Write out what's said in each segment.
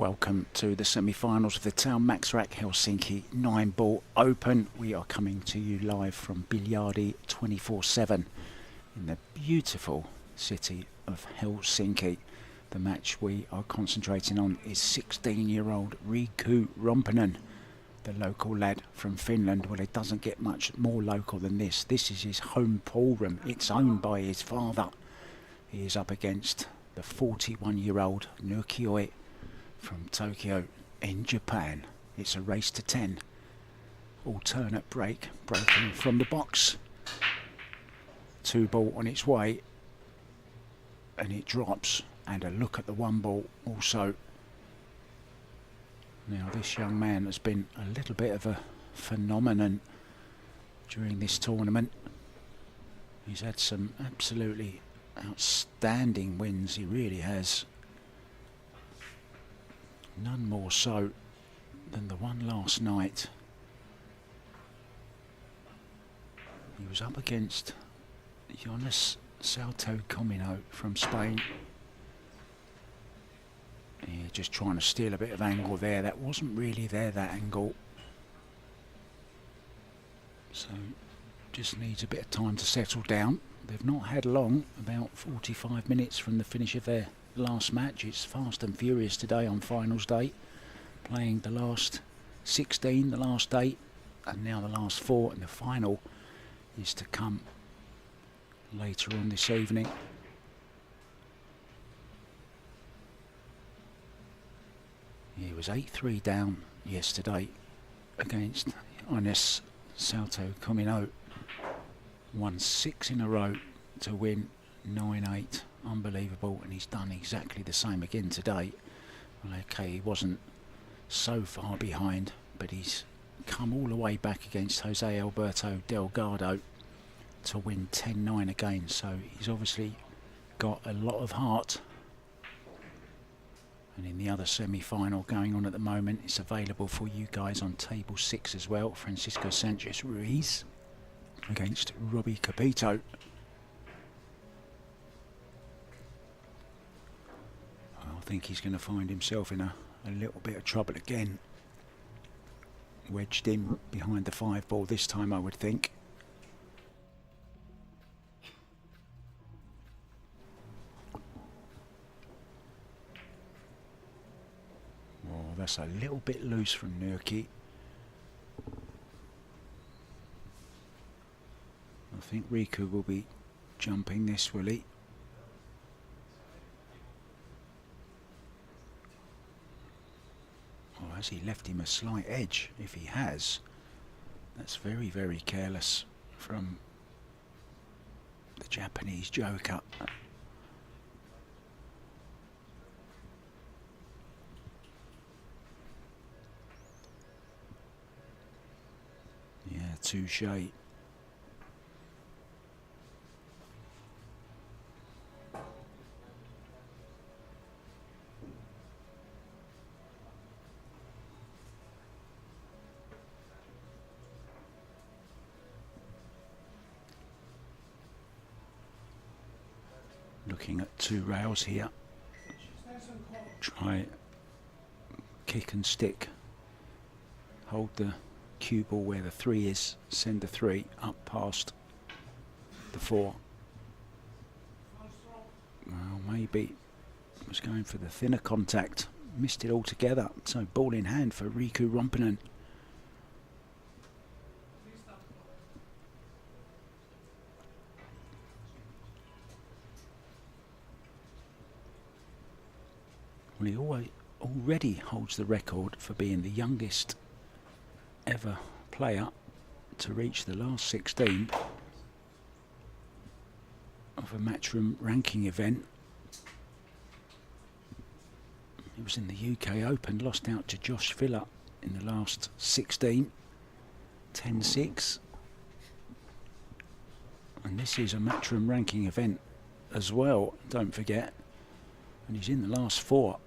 Welcome to the semi-finals of the Taom MaxRack Helsinki 9-ball Open. We are coming to you live from Biljardi 24/7 in the beautiful city of Helsinki. The match we are concentrating on is 16-year-old Riku Romppanen, the local lad from Finland. Well, it doesn't get much more local than this. This is his home pool room. It's owned by his father. He is up against the 41-year-old Naoyuki from Tokyo in Japan. It's a race to 10. Alternate break, broken from the box. 2-ball on its way, and it drops. And a look at the 1-ball also. Now this young man has been a little bit of a phenomenon during this tournament. He's had some absolutely outstanding wins, he really has. None more so than the one last night. He was up against Jonas Salto Comino from Spain. Yeah, just trying to steal a bit of angle there. That wasn't really there, that angle. So just needs a bit of time to settle down. They've not had long, about 45 minutes from the finish of their last match. It's fast and furious today on finals day, playing the last 16, the last 8, and now the last 4, and the final is to come later on this evening. He was 8-3 down yesterday against Jonas Salto Comino. Won 6 in a row to win 9-8. Unbelievable, and he's done exactly the same again today. Well, okay, he wasn't so far behind, but he's come all the way back against Jose Alberto Delgado to win 10-9 again, so he's obviously got a lot of heart. And in the other semi-final going on at the moment, it's available for you guys on table 6 as well. Francisco Sanchez Ruiz against Robbie Capito. I think he's going to find himself in a little bit of trouble again. Wedged in behind the 5-ball this time, I would think. Oh, that's a little bit loose from Naoyuki. I think Riku will be jumping this, will he? Or has he left him a slight edge? If he has, that's very, very careless from the Japanese joker. Yeah, touche. Looking at 2 rails here. Try kick and stick. Hold the cue ball where the 3 is. Send the 3 up past the 4. Well, maybe was going for the thinner contact. Missed it altogether. So ball in hand for Riku Romppanen. Well, he already holds the record for being the youngest ever player to reach the last 16 of a Matchroom ranking event. It was in the UK Open, lost out to Josh Villa in the last 16, 10-6. And this is a Matchroom ranking event as well, don't forget. And he's in the last 4.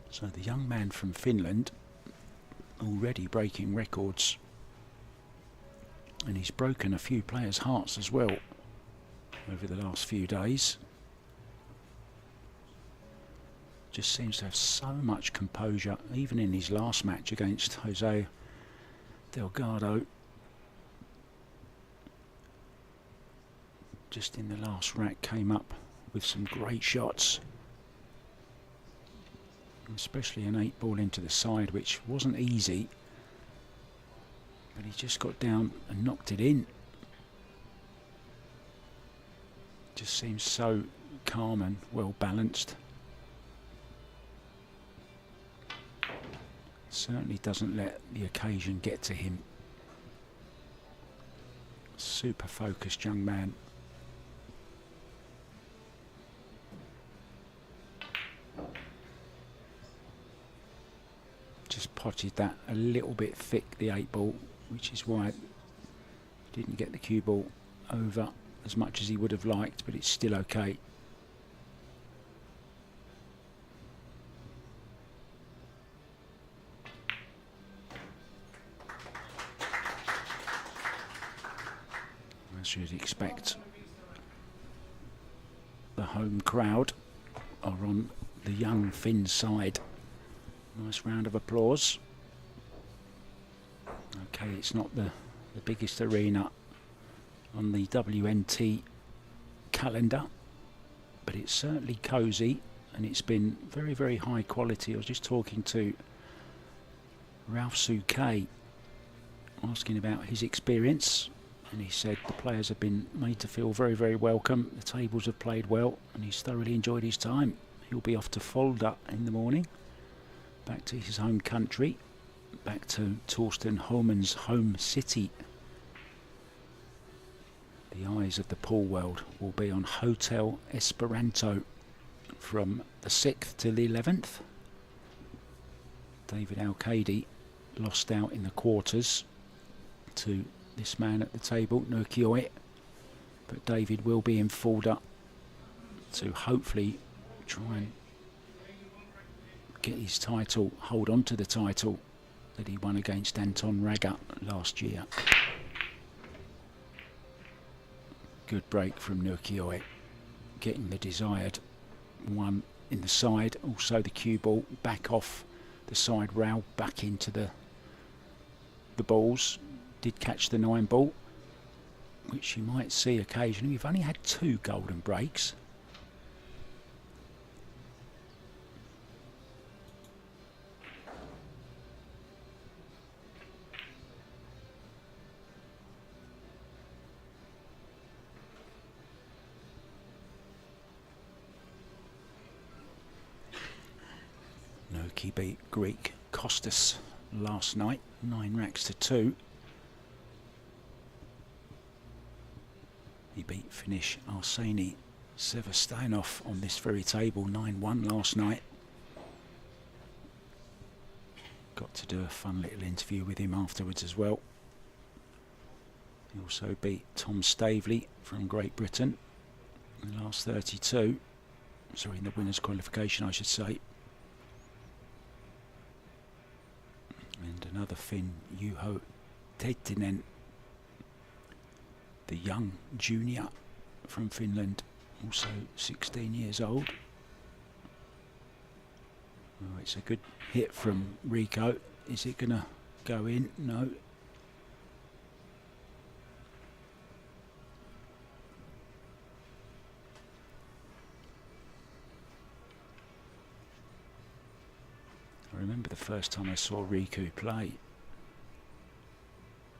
So the young man from Finland already breaking records, and he's broken a few players' hearts as well over the last few days. Just seems to have so much composure, even in his last match against Jose Delgado. Just in the last rack came up with some great shots. Especially an 8-ball into the side, which wasn't easy. But he just got down and knocked it in. Just seems so calm and well balanced. Certainly doesn't let the occasion get to him. Super focused young man. Just potted that a little bit thick, the 8-ball, which is why he didn't get the cue ball over as much as he would have liked, but it's still okay. As you'd expect, the home crowd are on the young Finn side. Nice round of applause. Okay, it's not the biggest arena on the WNT calendar, but it's certainly cosy, and it's been very, very high quality. I was just talking to Ralph Souquet, asking about his experience, and he said the players have been made to feel very, very welcome. The tables have played well, and he's thoroughly enjoyed his time. He'll be off to Fulda in the morning, back to his home country, back to Torsten Holman's home city. The eyes of the pool world will be on Hotel Esperanto from the 6th to the 11th. David Al-Kadi lost out in the quarters to this man at the table, Nukioi, but David will be in Fulda to hopefully try and get his title, hold on to the title that he won against Anton Raga last year. Good break from Nukioi, getting the desired one in the side. Also the cue ball back off the side rail, back into the balls. Did catch the 9-ball, which you might see occasionally. We've only had 2 golden breaks. Noki beat Greek Kostas last night, 9 racks to 2. He beat Finnish Arseni Sevastainov on this very table, 9-1 last night. Got to do a fun little interview with him afterwards as well. He also beat Tom Staveley from Great Britain in the last 32. Sorry, in the winners' qualification, I should say. And another Finn, Juho Teitinen, the young junior from Finland, also 16 years old. Oh, it's a good hit from Riku. Is it going to go in? No. I remember the first time I saw Riku play.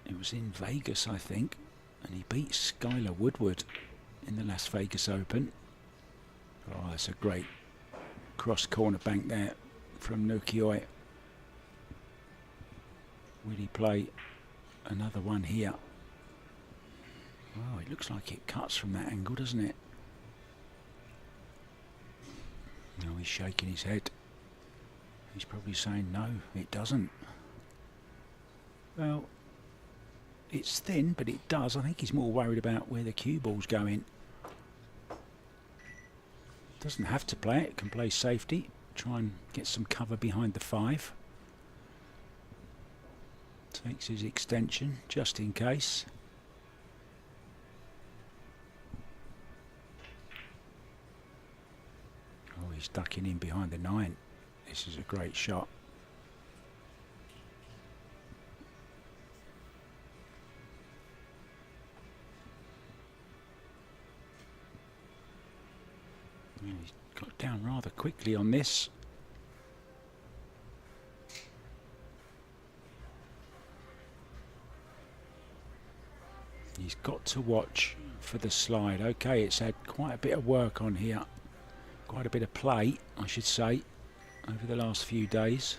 It was in Vegas, I think, and he beat Skylar Woodward in the Las Vegas Open. Oh, that's a great cross corner bank there from Nukioi. Will he play another one here? Oh, it looks like it cuts from that angle, doesn't it? No, he's shaking his head. He's probably saying no, it doesn't. Well, it's thin, but it does. I think he's more worried about where the cue ball's going. Doesn't have to play it, can play safety. Try and get some cover behind the 5. Takes his extension, just in case. Oh, he's ducking in behind the 9. This is a great shot. He's got down rather quickly on this. He's got to watch for the slide. Okay, it's had quite a bit of work on here. Quite a bit of play, I should say, over the last few days.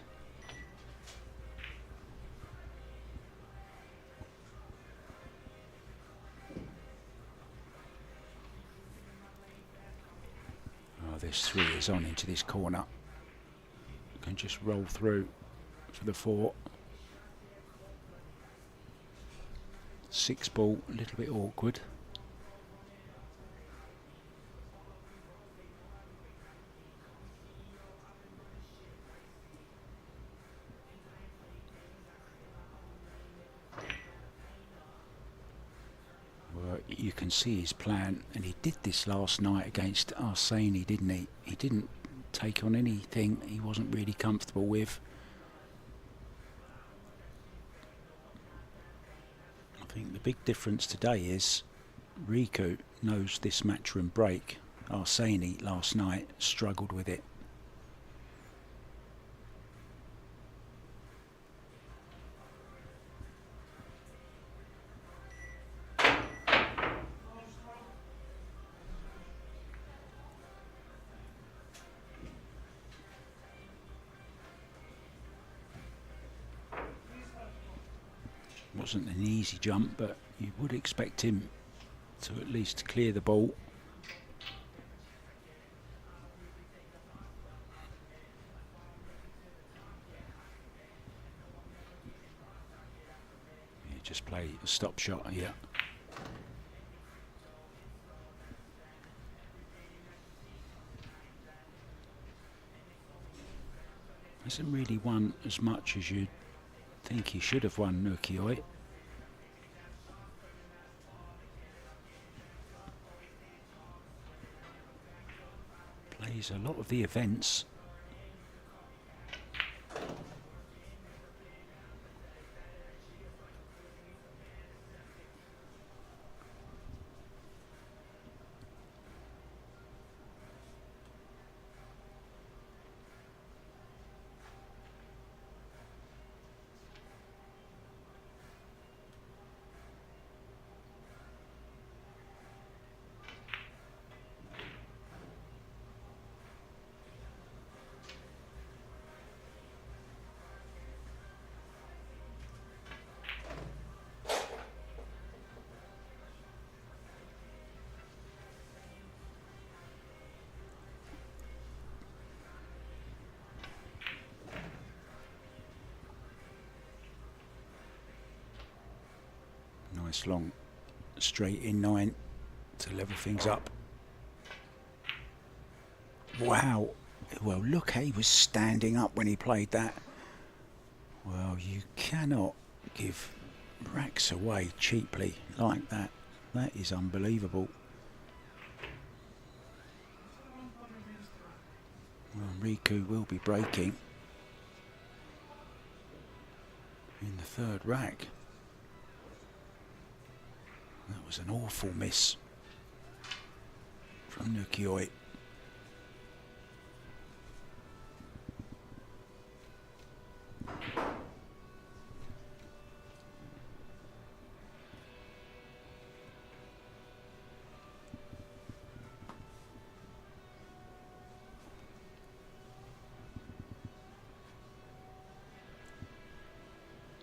Oh, this 3 is on into this corner. Can just roll through for the 4. 6 ball, a little bit awkward. Well, you can see his plan, and he did this last night against Arseni, didn't he? He didn't take on anything he wasn't really comfortable with. I think the big difference today is Riku knows this matchroom break. Arseni last night struggled with it. Wasn't an easy jump, but you would expect him to at least clear the ball. You just play a stop shot here. Hasn't really won as much as you'd think he should have won, Naoyuki. Plays a lot of the events. Nice long straight in 9 to level things up. Wow. Well, look, he was standing up when he played that. Well, you cannot give racks away cheaply like that. That is unbelievable. Well, Riku will be breaking in the 3rd rack. That was an awful miss from Naoyuki.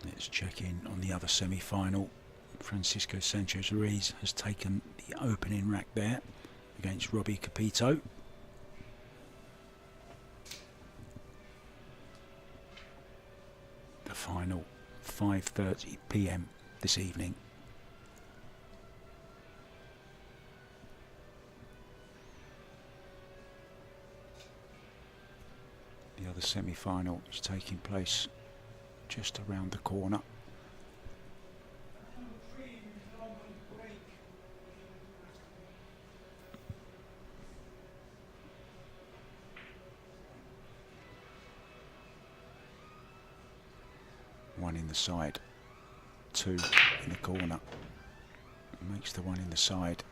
Let's check in on the other semi-final. Francisco Sanchez Ruiz has taken the opening rack there against Robbie Capito. The final 5:30 p.m. this evening. The other semi-final is taking place just around the corner. One in the side. Two in the corner. Makes the one in the side.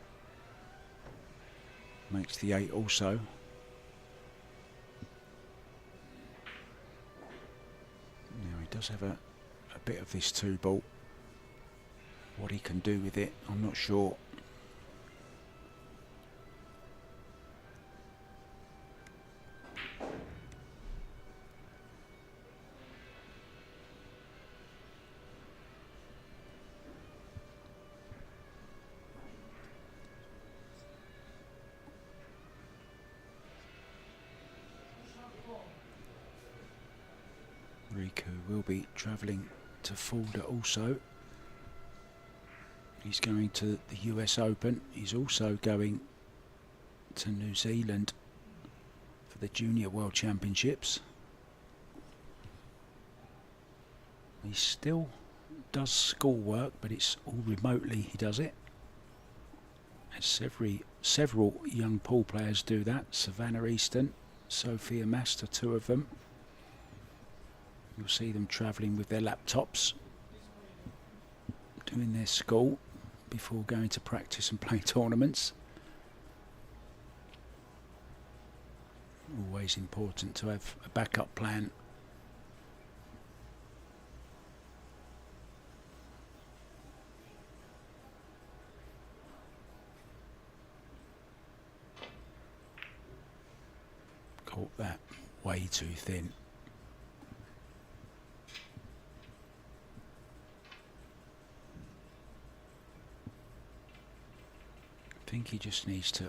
Makes the 8 also. Now he does have a bit of this 2 ball. What he can do with it, I'm not sure. Riku will be travelling to Fulda also. He's going to the US Open. He's also going to New Zealand for the Junior World Championships. He still does schoolwork, but it's all remotely he does it. As several young pool players do that. Savannah Easton, Sophia Master, 2 of them. You'll see them travelling with their laptops, doing their school before going to practice and play tournaments. Always important to have a backup plan. Caught that way too thin. I think he just needs to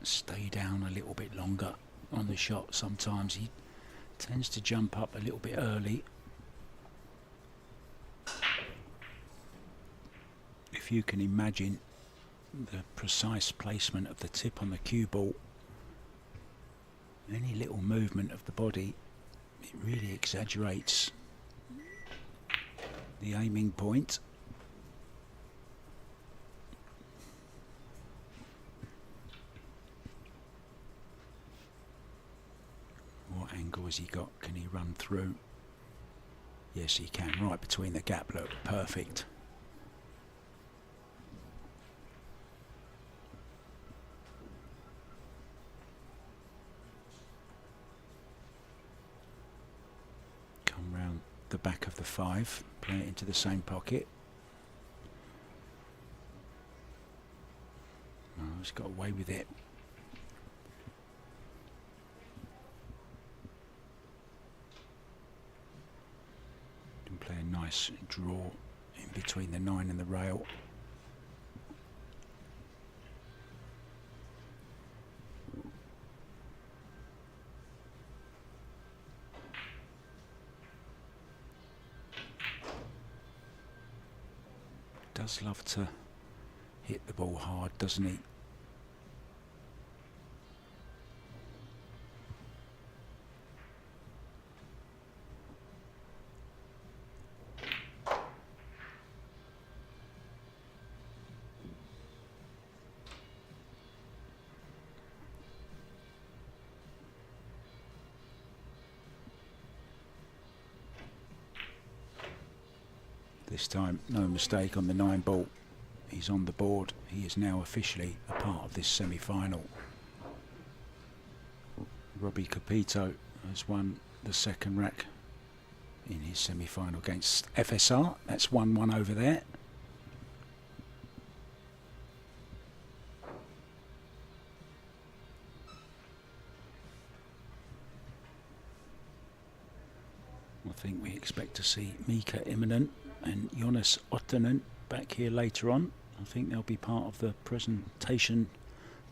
stay down a little bit longer on the shot. Sometimes he tends to jump up a little bit early. If you can imagine the precise placement of the tip on the cue ball, any little movement of the body, it really exaggerates the aiming point. What angle has he got? Can he run through? Yes, he can. Right between the gap. Look, perfect. Come round the back of the 5. Play it into the same pocket. Oh, he's got away with it. Play a nice draw in between the 9 and the rail. Does love to hit the ball hard, doesn't he? This time, no mistake on the 9 ball. He's on the board. He is now officially a part of this semi-final. Robbie Capito has won the 2nd rack in his semi-final against FSR. That's 1-1 over there. I think we expect to see Mika Immonen and Jonas Ottonen back here later on. I think they'll be part of the presentation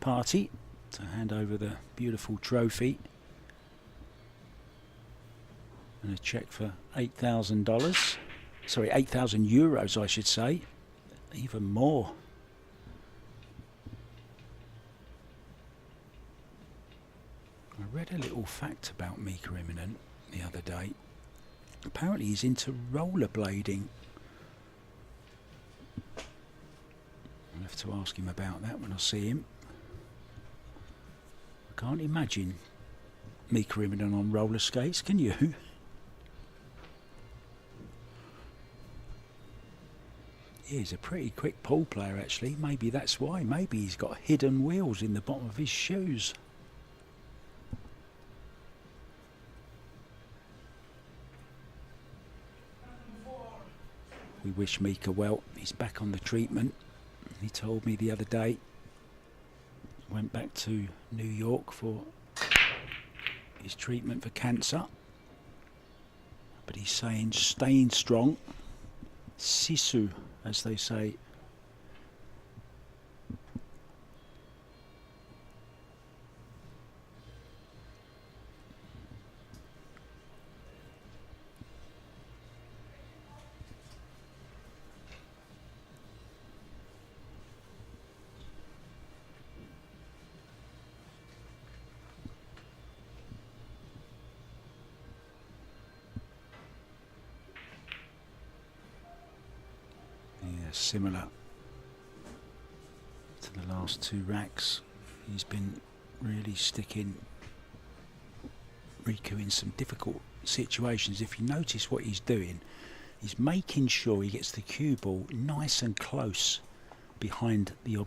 party to hand over the beautiful trophy. And a cheque for $8,000. Sorry, 8,000 euros, I should say. Even more. I read a little fact about Mika Immonen the other day. Apparently he's into rollerblading. I'll have to ask him about that when I see him. I can't imagine Mika Immonen on roller skates, can you? He's a pretty quick pool player actually. Maybe that's why. Maybe he's got hidden wheels in the bottom of his shoes. We wish Mika well. He's back on the treatment. He told me the other day. Went back to New York for his treatment for cancer. But he's saying staying strong. Sisu, as they say. Similar to the last two racks. He's been really sticking Riku in some difficult situations. If you notice what he's doing, he's making sure he gets the cue ball nice and close behind the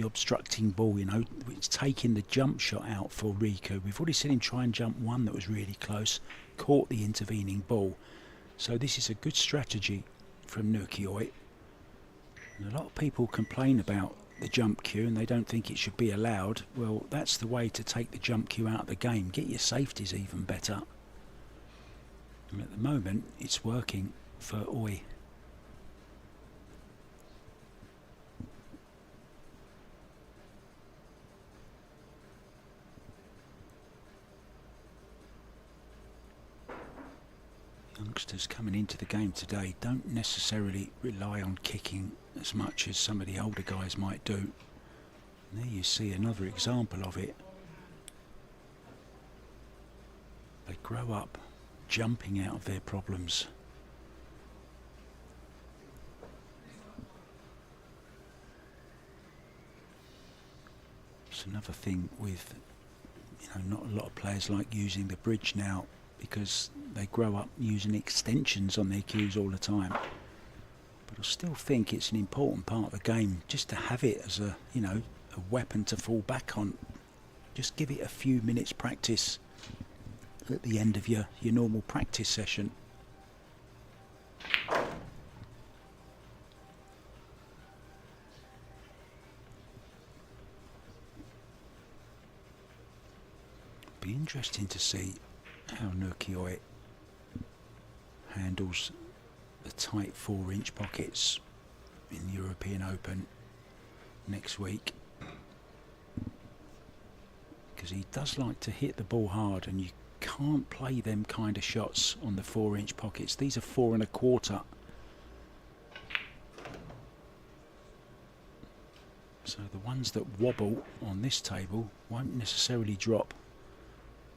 obstructing ball, you know. It's taking the jump shot out for Riku. We've already seen him try and jump one that was really close, caught the intervening ball. So this is a good strategy from Naoyuki. And a lot of people complain about the jump cue and they don't think it should be allowed. Well, that's the way to take the jump cue out of the game. Get your safeties even better. And at the moment, it's working for Oi. Youngsters coming into the game today don't necessarily rely on kicking as much as some of the older guys might do. And there you see another example of it. They grow up jumping out of their problems. It's another thing with, you know, not a lot of players like using the bridge now because they grow up using extensions on their cues all the time. But I still think it's an important part of the game just to have it as a, you know, a weapon to fall back on. Just give it a few minutes practice at the end of your normal practice session. Be interesting to see how Naoyuki handles the tight 4-inch pockets in the European Open next week, because he does like to hit the ball hard and you can't play them kind of shots on the 4-inch pockets. These are 4 1/4. So the ones that wobble on this table won't necessarily drop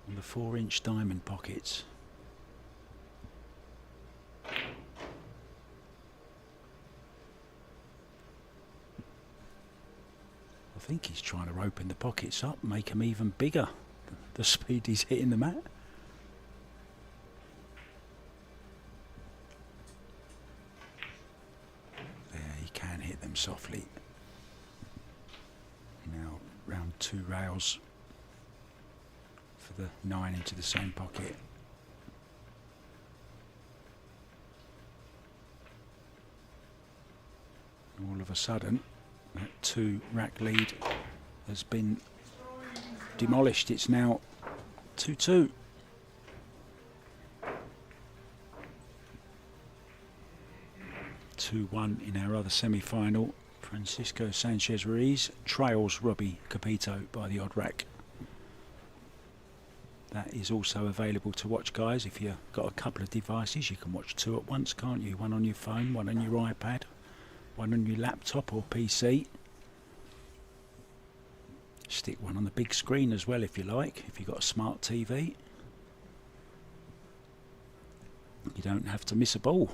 on the 4-inch diamond pockets. I think he's trying to open the pockets up, make them even bigger, the speed he's hitting them at. There, he can hit them softly. Now round 2 rails for the 9 into the same pocket. And all of a sudden, that 2-rack lead has been demolished. It's now 2-2. In our other semi-final. Francisco Sanchez Ruiz trails Robbie Capito by the odd rack. That is also available to watch, guys. If you've got a couple of devices, you can watch 2 at once, can't you? One on your phone, one on your iPad, one on your laptop or PC. Stick one on the big screen as well if you like, if you've got a smart TV. You don't have to miss a ball.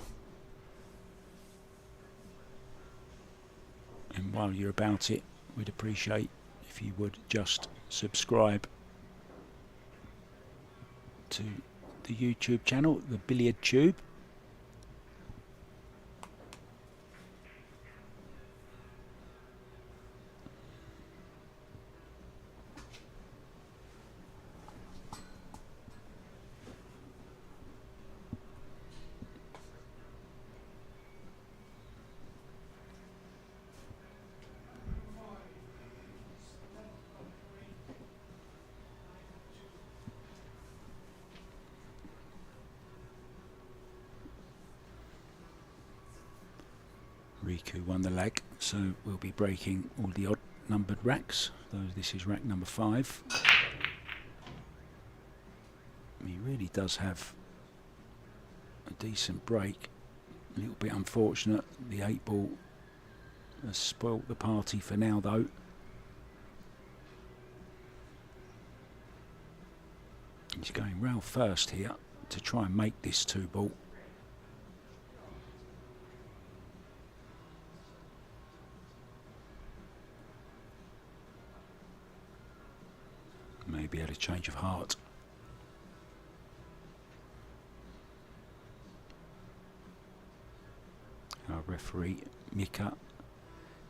And while you're about it, we'd appreciate if you would just subscribe to the YouTube channel, the Billiard Tube. Riku won the leg, so we'll be breaking all the odd numbered racks. Though this is rack number 5. He really does have a decent break. A little bit unfortunate. The 8 ball has spoilt the party for now, though. He's going rail first here to try and make this 2 ball. Maybe had a change of heart. Our referee, Mika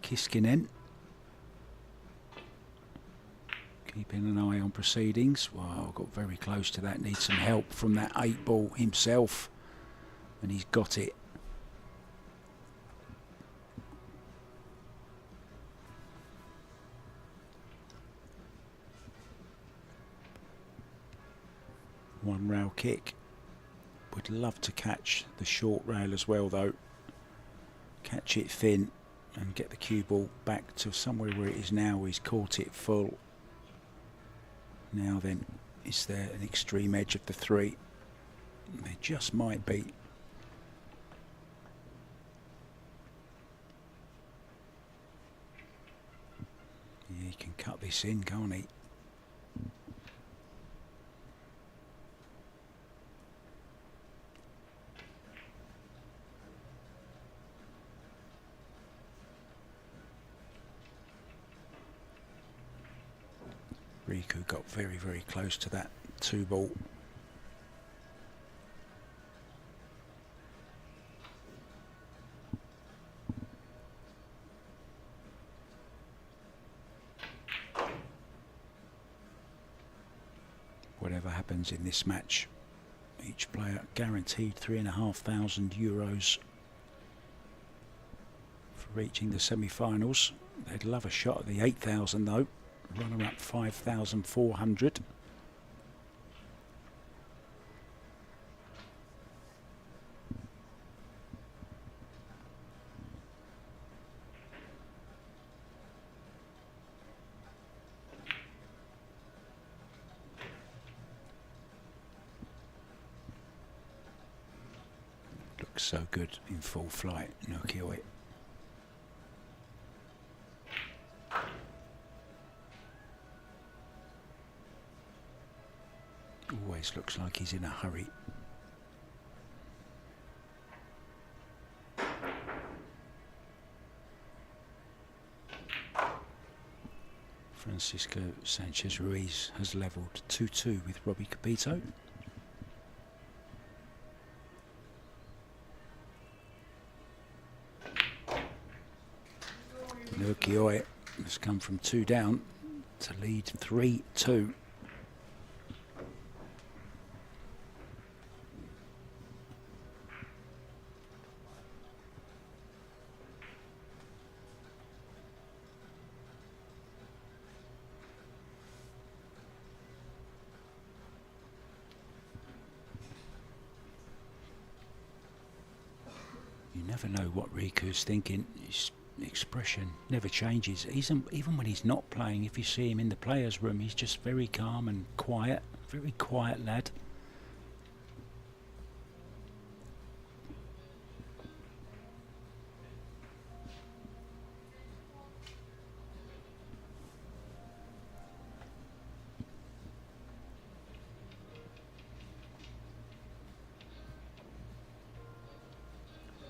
Kiskinen, keeping an eye on proceedings. Wow, got very close to that. Needs some help from that 8 ball himself. And he's got it. One rail kick. Would love to catch the short rail as well, though. Catch it thin and get the cue ball back to somewhere where it is now. He's caught it full. Now then, is there an extreme edge of the 3? There just might be. Yeah, he can cut this in, can't he? Riku got very, very close to that 2 ball. Whatever happens in this match, each player guaranteed €3,500 for reaching the semi-finals. They'd love a shot at the 8,000 though. Runner up 5,400. Looks so good in full flight, Naoyuki. Always looks like he's in a hurry. Francisco Sanchez Ruiz has levelled 2-2 with Robbie Capito. Naoyuki has come from 2 down to lead 3-2. You never know what Riku's thinking. His expression never changes. Even when he's not playing, if you see him in the players' room, he's just very calm and quiet. Very quiet lad.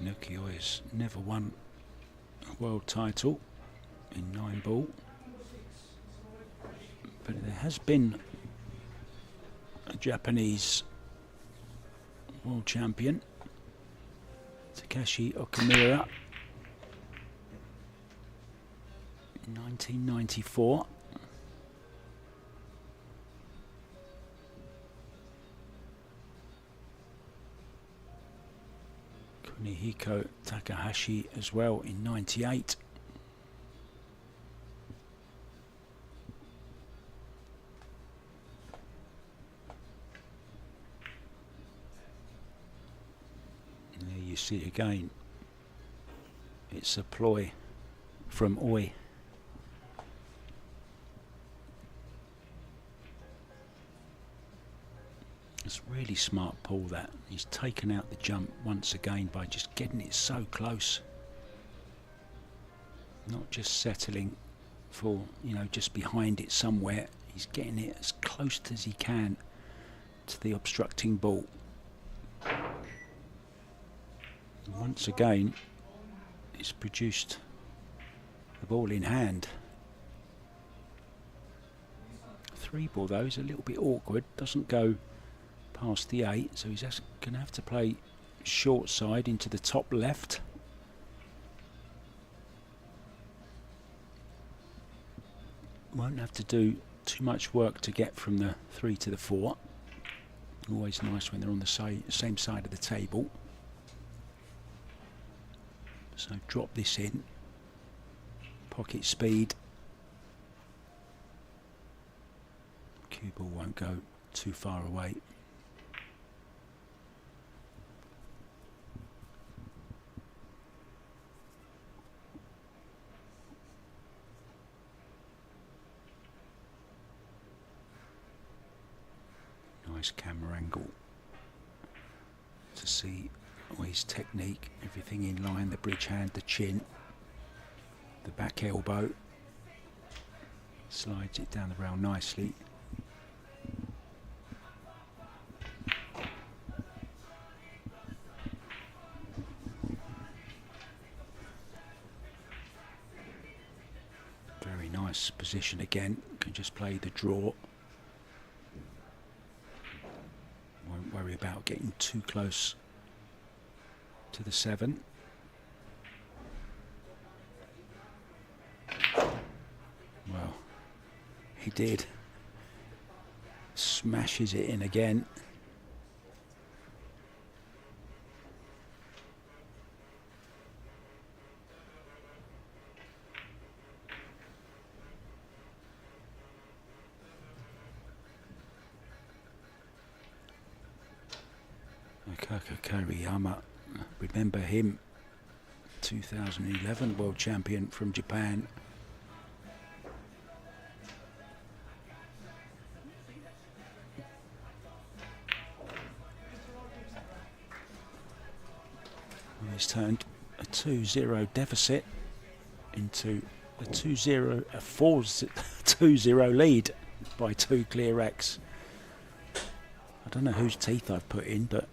Naoyuki has never won a world title in 9-ball, but there has been a Japanese world champion, Takashi Okamura, in 1994. Kunihiko Takahashi as well in 98. And there you see again It's a ploy from Oi. It's really smart pull that. He's taken out the jump once again by just getting it so close. Not just settling for, you know, just behind it somewhere. He's getting it as close as he can to the obstructing ball. And once again, it's produced the ball in hand. 3 ball though is a little bit awkward. Doesn't go past the 8, so he's going to have to play short side into the top left. Won't have to do too much work to get from the 3 to the 4. Always nice when they're on the same side of the table. So drop this in. Pocket speed. Cue ball won't go too far away. Nice camera angle to see his technique, everything in line, the bridge hand, the chin, the back elbow, slides it down the rail nicely. Very nice position again, can just play the draw. Won't worry about getting too close to the 7. Well, he did. Smashes it in again. Kariyama, remember him, 2011 world champion from Japan. Well, he's turned a 2-0 deficit into a 2-0 lead by 2 clear racks. I don't know whose teeth I've put in, but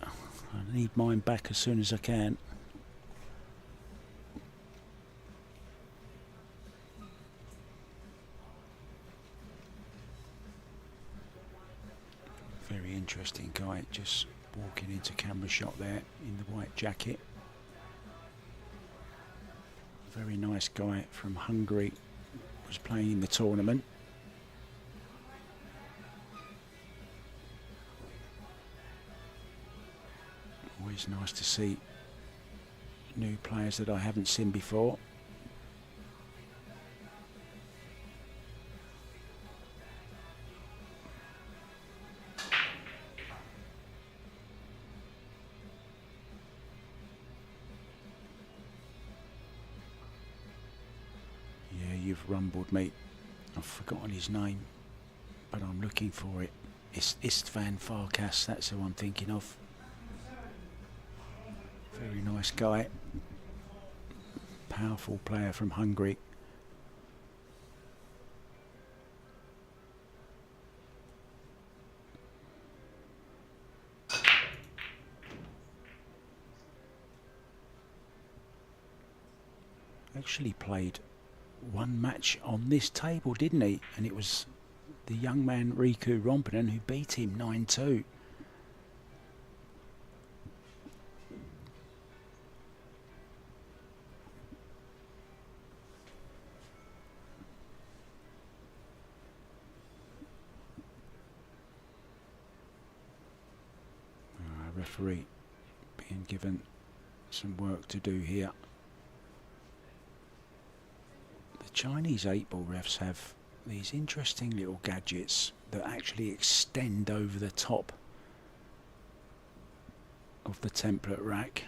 I need mine back as soon as I can. Very interesting guy, just walking into camera shot there in the white jacket. Very nice guy from Hungary, was playing in the tournament. Always nice to see new players that I haven't seen before. Yeah, you've rumbled me. I've forgotten his name, but I'm looking for it. It's Istvan Farkas, that's who I'm thinking of. Very nice guy, powerful player from Hungary. Actually played one match on this table, didn't he? And it was the young man Riku Romppanen who beat him 9-2. Referee being given some work to do here. The Chinese 8-ball refs have these interesting little gadgets that actually extend over the top of the template rack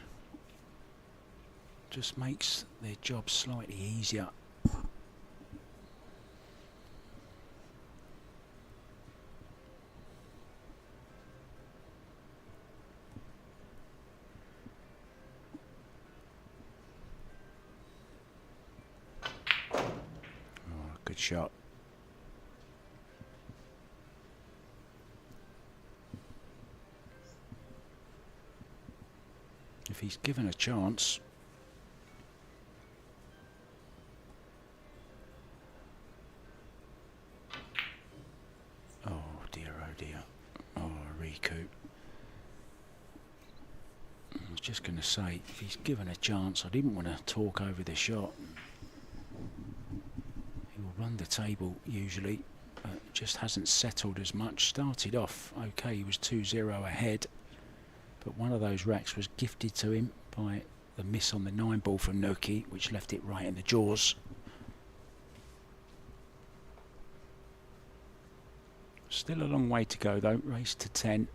just makes their job slightly easier. Oh, good shot. If he's given a chance. Oh dear, oh dear. Oh, Riku. I was just going to say, if he's given a chance, I didn't want to talk over the shot. He will run the table usually, but just hasn't settled as much. Started off okay, he was 2-0 ahead. But one of those racks was gifted to him by the miss on the 9-ball from Naoyuki, which left it right in the jaws. Still a long way to go though, race to 10.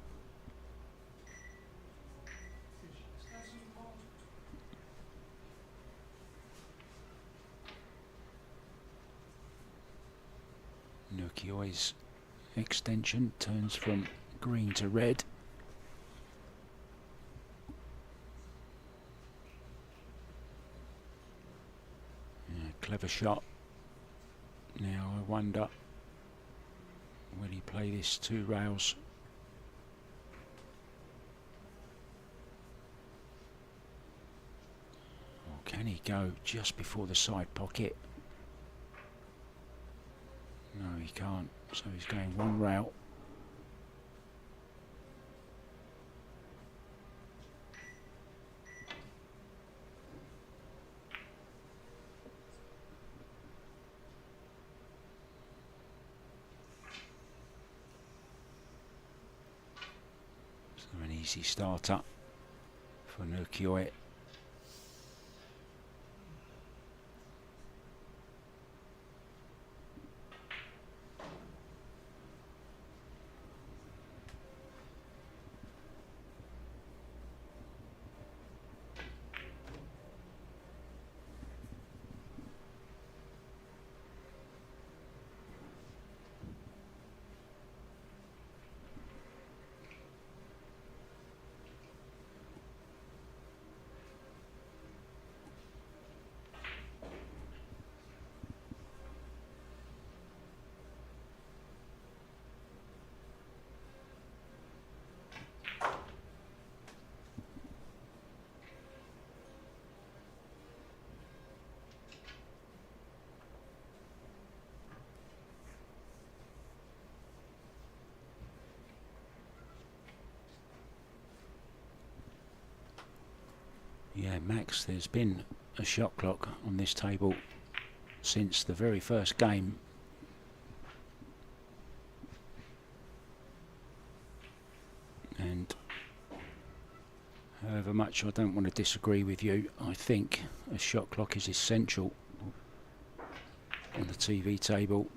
Naoyuki always extension, turns from green to red. Clever shot. Now I wonder, will he play this 2 rails? Or can he go just before the side pocket? No, he can't. So he's going 1 rail. An easy starter for Naoyuki. Yeah, Max, there's been a shot clock on this table since the very first game. And however much I don't want to disagree with you, I think a shot clock is essential on the TV table.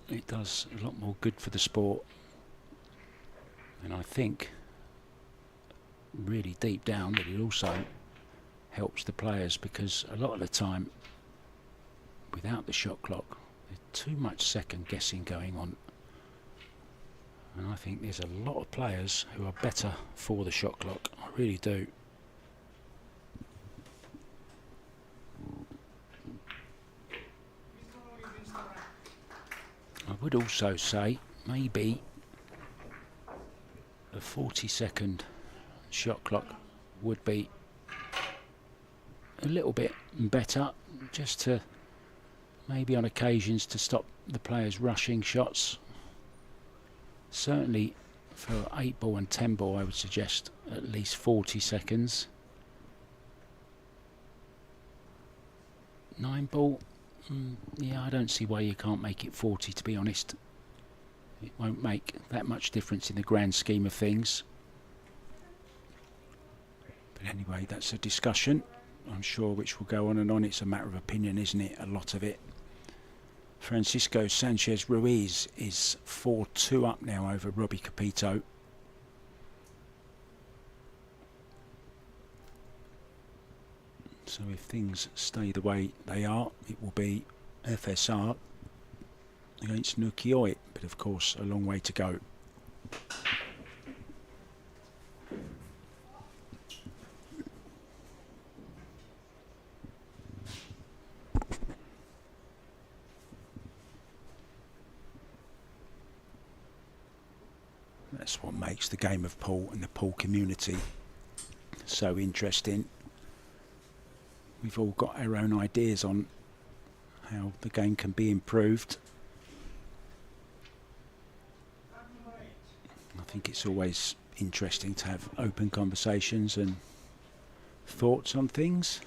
It does a lot more good for the sport. And I think really deep down that it also helps the players, because a lot of the time without the shot clock there's too much second guessing going on, and I think there's a lot of players who are better for the shot clock. I really do. I would also say maybe a 40-second shot clock would be a little bit better, just to maybe on occasions to stop the players rushing shots. Certainly for 8-ball and 10-ball I would suggest at least 40 seconds. 9-ball, yeah, I don't see why you can't make it 40, to be honest. It won't make that much difference in the grand scheme of things. But anyway, that's a discussion, I'm sure, which will go on and on. It's a matter of opinion, isn't it? A lot of it. Francisco Sanchez Ruiz is 4-2 up now over Robbie Capito. So if things stay the way they are, it will be FSR against Nukioi, but of course a long way to go. That's what makes the game of pool and the pool community so interesting. We've all got our own ideas on how the game can be improved. I think it's always interesting to have open conversations and thoughts on things.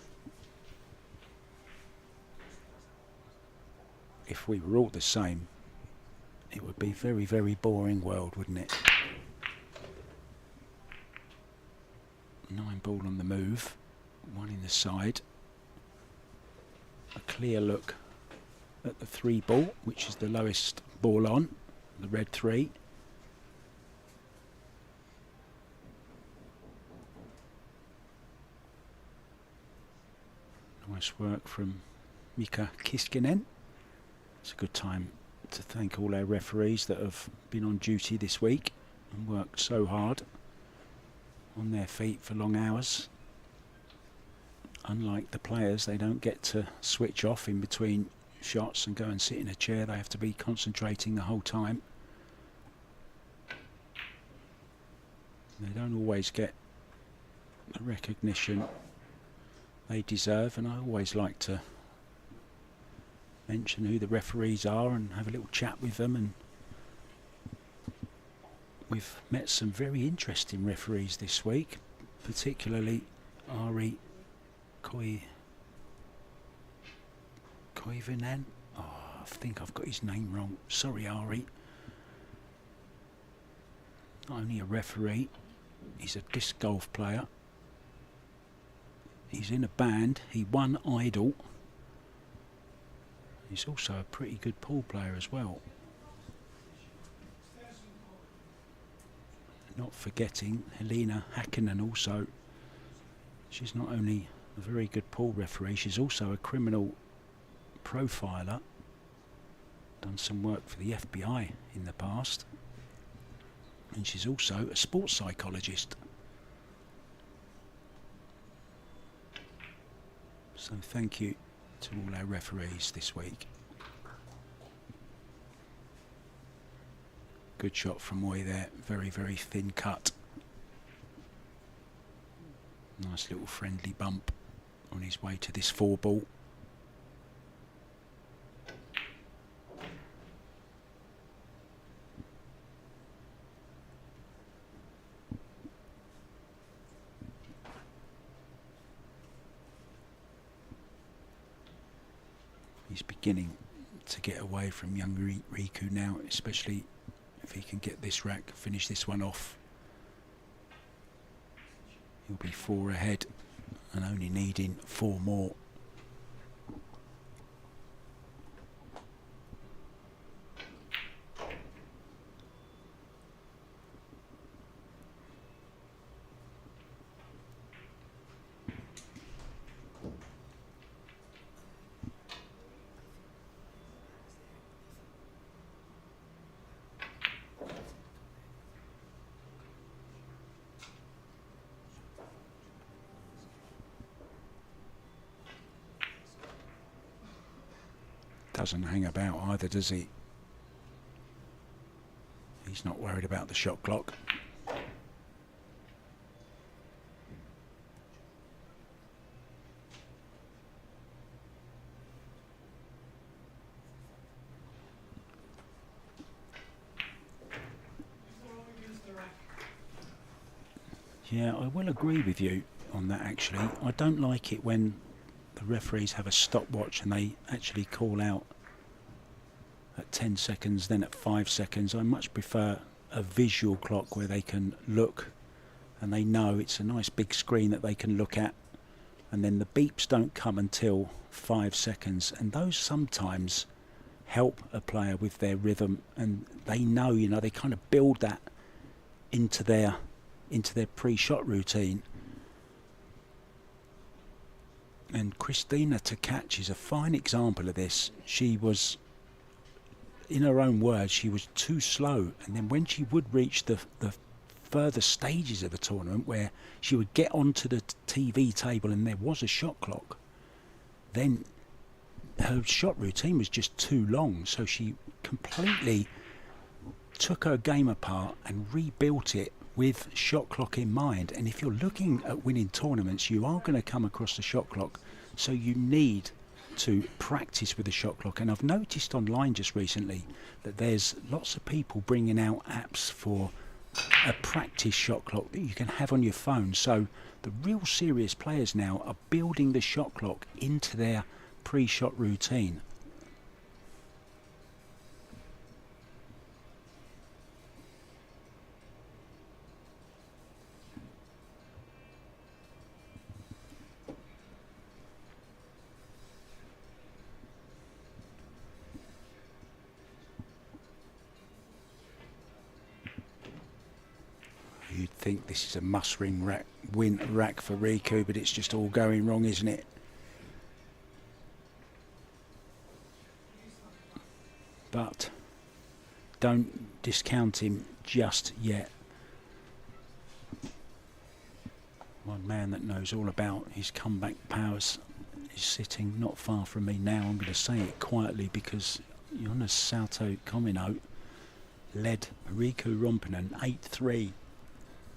If we were all the same, it would be a very, very boring world, wouldn't it? 9 ball on the move, 1 in the side. A clear look at the 3 ball, which is the lowest ball on, the red 3. Nice work from Mika Kiskinen. It's a good time to thank all our referees that have been on duty this week and worked so hard on their feet for long hours. Unlike the players, they don't get to switch off in between shots and go and sit in a chair. They have to be concentrating the whole time. They don't always get the recognition they deserve, and I always like to mention who the referees are and have a little chat with them. And we've met some very interesting referees this week, particularly Ari Koivunen. Oh, I think I've got his name wrong. Sorry, Ari. Not only a referee, he's a disc golf player. He's in a band. He won Idol. He's also a pretty good pool player as well. Not forgetting Helena Hakkinen also. She's not only a very good pool referee, she's also a criminal profiler. Done some work for the FBI in the past. And she's also a sports psychologist. So thank you to all our referees this week. Good shot from Moy there, very, very thin cut. Nice little friendly bump on his way to this 4 ball. He's beginning to get away from young Riku now, especially if he can get this rack, finish this one off. He'll be 4 ahead and only needing 4 more. Doesn't hang about either, does he? He's not worried about the shot clock. Yeah, I will agree with you on that actually. I don't like it when the referees have a stopwatch and they actually call out at 10 seconds, then at 5 seconds. I much prefer a visual clock where they can look and they know it's a nice big screen that they can look at, and then the beeps don't come until 5 seconds, and those sometimes help a player with their rhythm, and they know, you know, they kind of build that into their pre-shot routine. And Christina to catch is a fine example of this. She was, in her own words, she was too slow. And then when she would reach the further stages of the tournament, where she would get onto the TV table and there was a shot clock, then her shot routine was just too long. So she completely took her game apart and rebuilt it with shot clock in mind. And if you're looking at winning tournaments, you are going to come across the shot clock, so you need to practice with the shot clock. And I've noticed online just recently that there's lots of people bringing out apps for a practice shot clock that you can have on your phone. So the real serious players now are building the shot clock into their pre-shot routine. You'd think this is a must-win rack for Riku, but it's just all going wrong, isn't it? But don't discount him just yet. One man that knows all about his comeback powers is sitting not far from me now. I'm going to say it quietly because Jonas Salto Komino led Riku Romppanen 8-3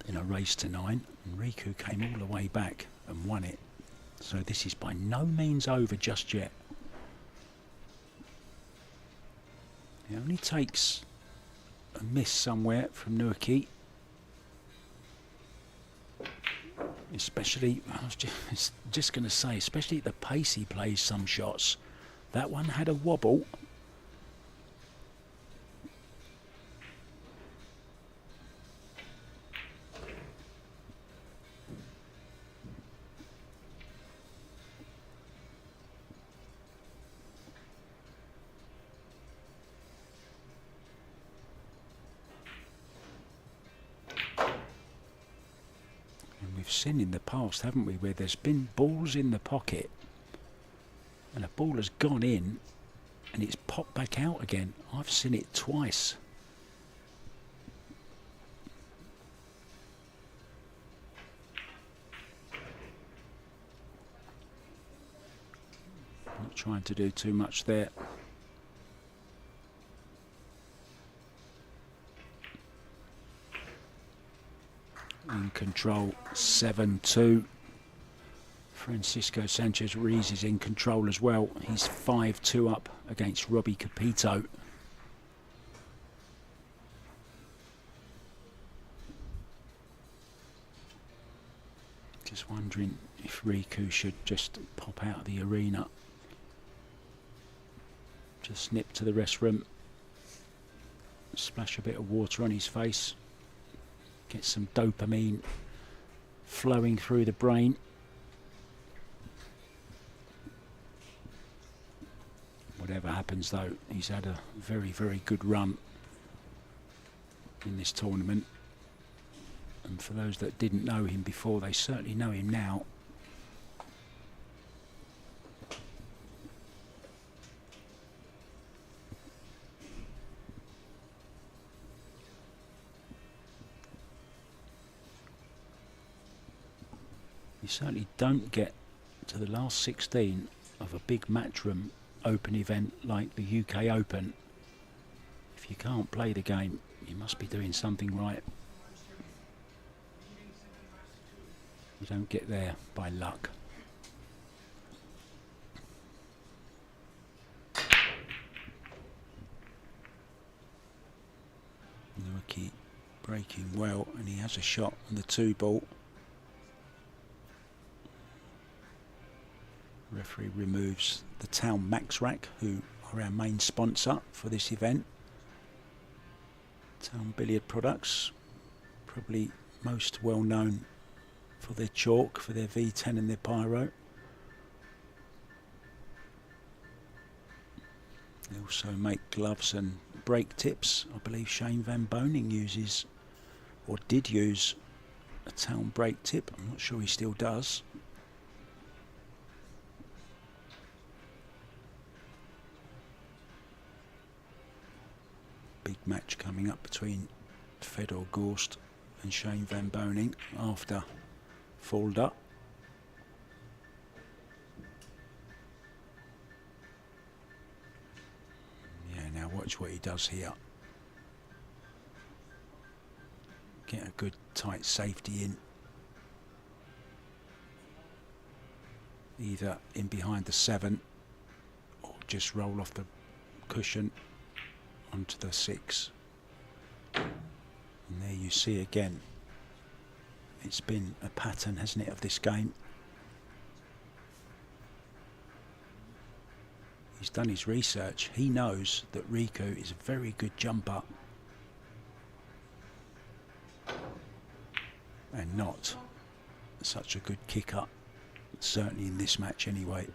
in a race to 9, and Riku came all the way back and won it. So this is by no means over just yet. It only takes a miss somewhere from Naoyuki. Especially, I was just going to say, especially at the pace he plays some shots. That one had a wobble. We've seen in the past, haven't we, where there's been balls in the pocket and a ball has gone in and it's popped back out again. I've seen it twice. Not trying to do too much there. In control, 7-2. Francisco Sanchez Ruiz is in control as well. He's 5-2 up against Robbie Capito. Just wondering if Riku should just pop out of the arena. Just nip to the restroom. Splash a bit of water on his face. Get some dopamine flowing through the brain. Whatever happens though, he's had a very, very good run in this tournament. And for those that didn't know him before, they certainly know him now. You certainly don't get to the last 16 of a big Matchroom Open event like the UK Open if you can't play the game. You must be doing something right. You don't get there by luck. Naoyuki breaking well, and he has a shot on the 2 ball. Referee removes the Taom MaxRack, who are our main sponsor for this event. Taom Billiard Products, probably most well known for their chalk, for their V10 and their Pyro. They also make gloves and brake tips. I believe Shane Van Boning uses, or did use, a Taom brake tip. I'm not sure he still does. match coming up between Fedor Gorst and Shane Van Boening after Fulda. Yeah, now watch what he does here. Get a good tight safety in. Either in behind the 7 or just roll off the cushion onto the 6. And there you see again, it's been a pattern, hasn't it, of this game. He's done his research. He knows that Riku is a very good jumper and not such a good kicker, certainly in this match anyway.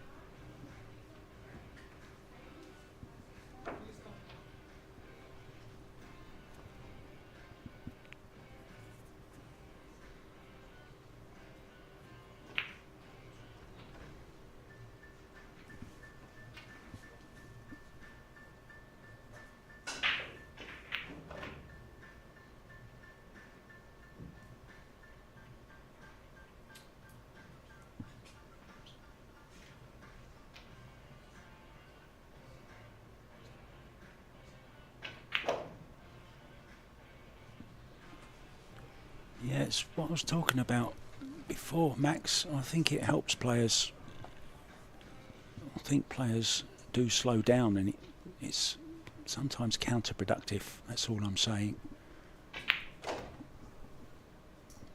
Yeah, it's what I was talking about before, Max. I think it helps players. I think players do slow down, and it's sometimes counterproductive. That's all I'm saying.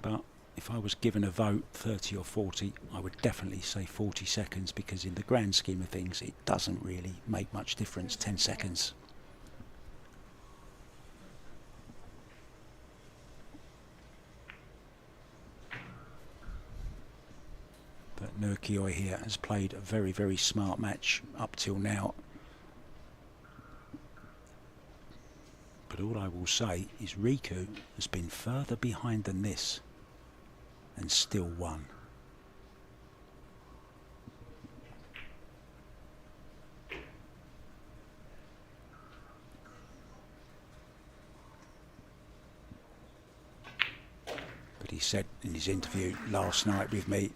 But if I was given a vote, 30 or 40, I would definitely say 40 seconds, because in the grand scheme of things, it doesn't really make much difference, 10 seconds. But Naoyuki here has played a very, very smart match up till now. But all I will say is Riku has been further behind than this and still won. But he said in his interview last night with me,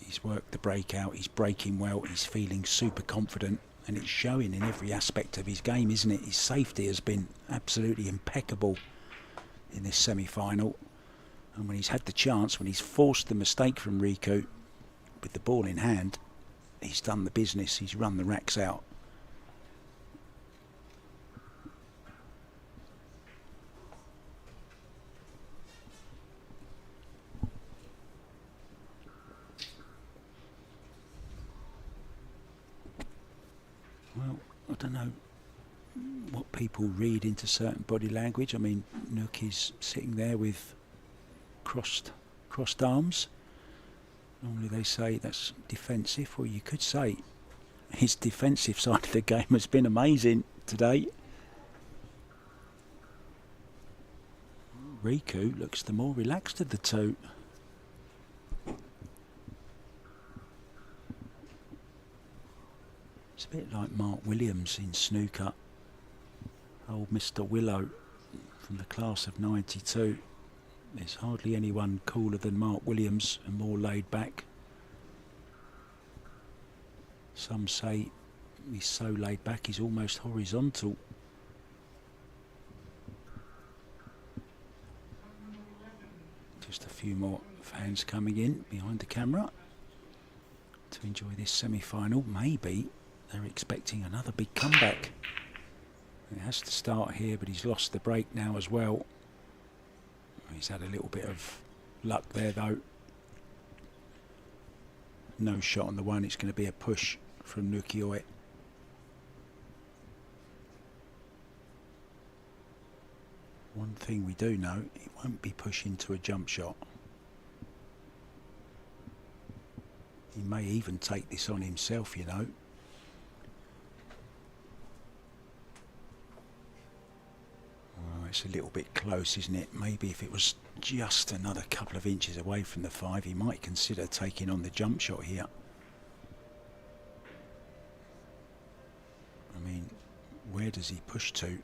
he's worked the breakout, he's breaking well, he's feeling super confident, and it's showing in every aspect of his game, isn't it? His safety has been absolutely impeccable in this semi-final. And when he's had the chance, when he's forced the mistake from Riku with the ball in hand, he's done the business, he's run the racks out. Well, I don't know what people read into certain body language. I mean, Naoyuki's sitting there with crossed arms. Normally they say that's defensive. Well, you could say his defensive side of the game has been amazing today. Riku looks the more relaxed of the two. It's a bit like Mark Williams in snooker. Old Mr. Willow from the class of 92. There's hardly anyone cooler than Mark Williams and more laid back. Some say he's so laid back he's almost horizontal. Just a few more fans coming in behind the camera to enjoy this semi-final. Maybe they're expecting another big comeback. It has to start here, but he's lost the break now as well. He's had a little bit of luck there though. No shot on the one, it's going to be a push from Naoyuki. One thing we do know, it won't be pushing to a jump shot. He may even take this on himself, you know. It's a little bit close, isn't it? Maybe if it was just another couple of inches away from the 5, he might consider taking on the jump shot here. I mean, where does he push to?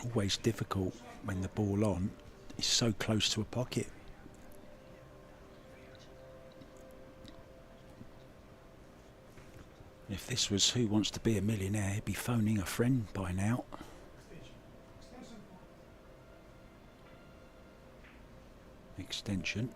Always difficult when the ball on is so close to a pocket. If this was Who Wants to Be a Millionaire, he'd be phoning a friend by now. Extension.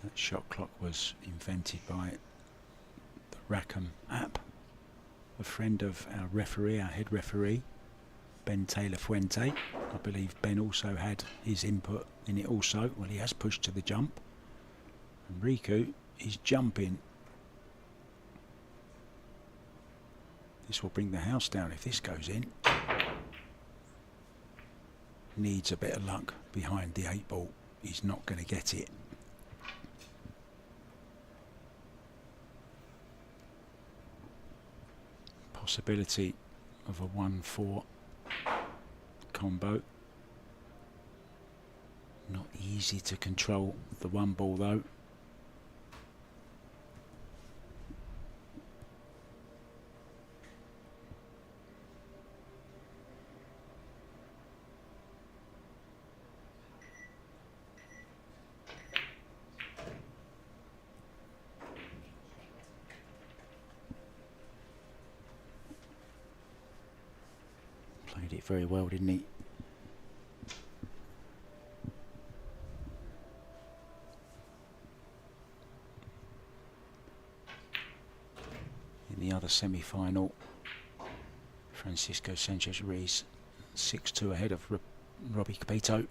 That shot clock was invented by the Rackham app. A friend of our referee, our head referee, Ben Taylor Fuente. I believe Ben also had his input in it also. Well, he has pushed to the jump. And Riku is jumping. This will bring the house down if this goes in. Needs a bit of luck behind the 8 ball. He's not going to get it. Possibility of a 1-4 combo. Not easy to control the 1 ball though. Played it very well, didn't he? In the other semi-final, Francisco Sanchez-Ruiz 6-2 ahead of Robbie Capito.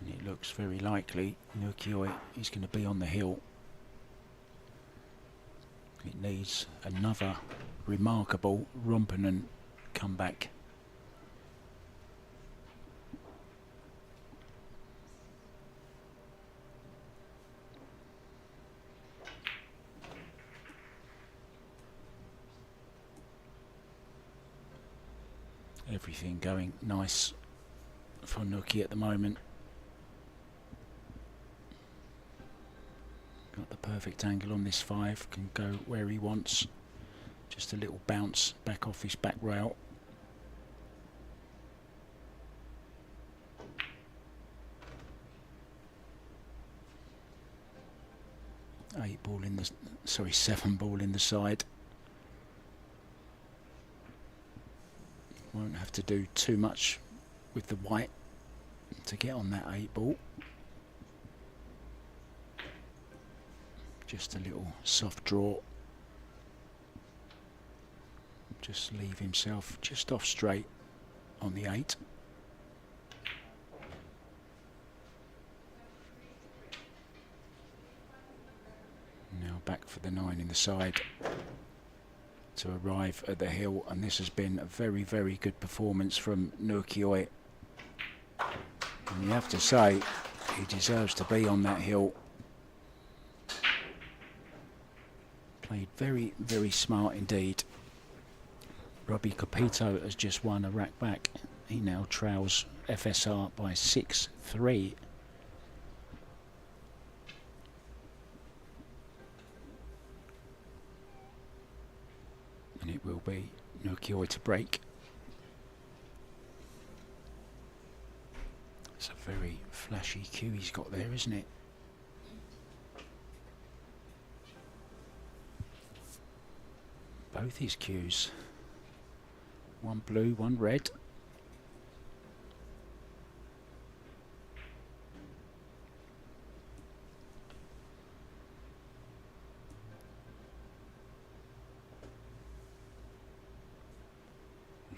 And it looks very likely Naoyuki is going to be on the hill. It needs another remarkable Romppanen comeback. Everything going nice for Naoyuki at the moment. Got the perfect angle on this 5, can go where he wants. Just a little bounce back off his back rail. Seven ball in the side. Won't have to do too much with the white to get on that 8 ball. Just a little soft draw. Just leave himself just off straight on the 8. Now back for the 9 in the side to arrive at the hill, and this has been a very, very good performance from Naoyuki. And you have to say, he deserves to be on that hill. Played very, very smart indeed. Robbie Capito has just won a rack back. He now trails FSR by 6-3. And it will be Naoyuki to break. It's a very flashy cue he's got there, isn't it? Both his cues. One blue, one red.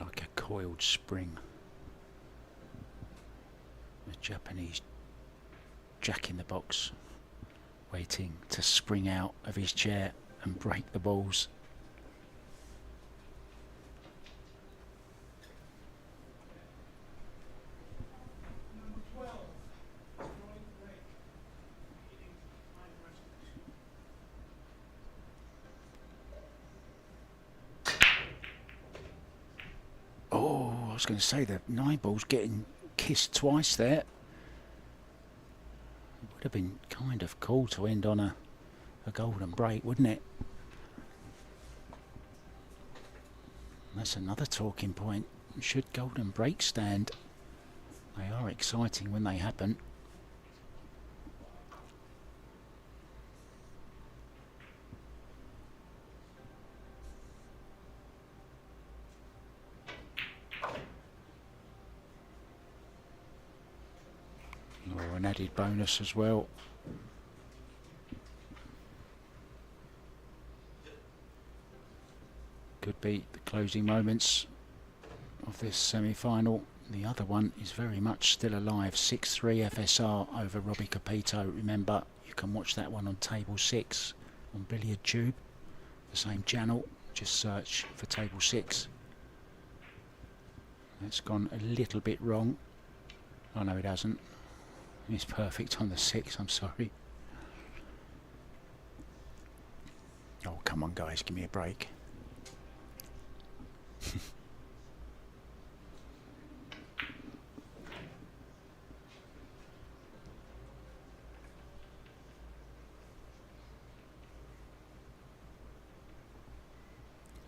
Like a coiled spring. A Japanese jack in the box, waiting to spring out of his chair and break the balls. was going to say the Nineball's getting kissed twice there. It would have been kind of cool to end on a golden break, wouldn't it? That's another talking point. Should golden breaks stand? They are exciting when they happen. Or an added bonus as well. Could be the closing moments of this semi-final. The other one is very much still alive. 6-3 FSR over Robbie Capito. Remember, you can watch that one on Table 6 on Billiard Tube. The same channel. Just search for Table 6. It's gone a little bit wrong. Oh no, it hasn't. It's perfect on the 6, I'm sorry. Oh, come on guys, give me a break.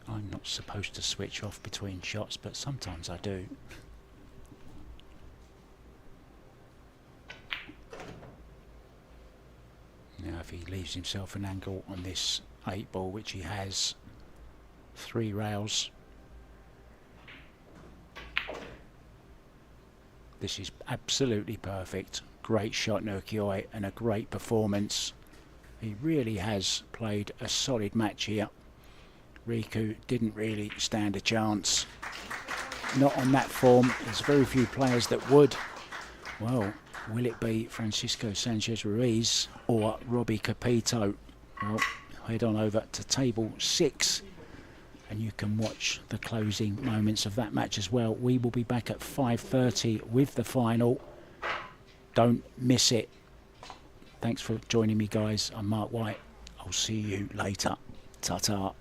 I'm not supposed to switch off between shots, but sometimes I do. Now if he leaves himself an angle on this 8-ball, which he has, 3 rails, this is absolutely perfect. Great shot, Naoyuki, and a great performance. He really has played a solid match here. Riku didn't really stand a chance. Not on that form. There's very few players that would. Well, will it be Francisco Sanchez Ruiz or Robbie Capito? Well, head on over to Table 6 and you can watch the closing moments of that match as well. We will be back at 5:30 with the final. Don't miss it. Thanks for joining me, guys. I'm Mark White. I'll see you later. Ta-ta.